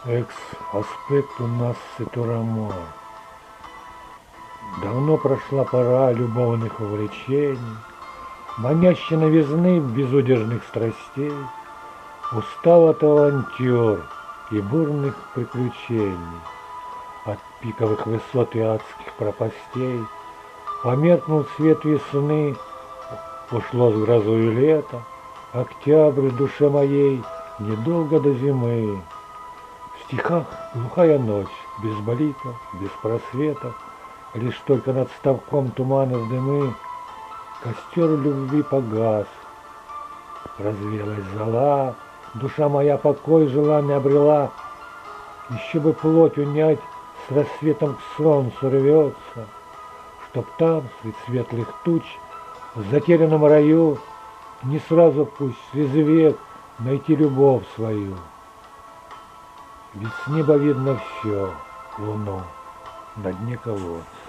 Экс аспекту нассы турамор. Давно прошла пора любовных увлечений, манящей новизны безудержных страстей. Устал от авантюр и бурных приключений, от пиковых высот и адских пропастей. Померкнул свет весны, ушло с грозою лето, октябрь в душе моей недолго до зимы. В стихах глухая ночь, без бликов, без просветов, лишь только над ставком тумана с дымы костер любви погас. Развелась зола, душа моя покой желанный обрела. Еще бы плоть унять, с рассветом к солнцу рвется, чтоб там, средь светлых туч, в затерянном раю, не сразу пусть среди век найти любовь свою. Ведь с неба видно все, луну на дне колодца.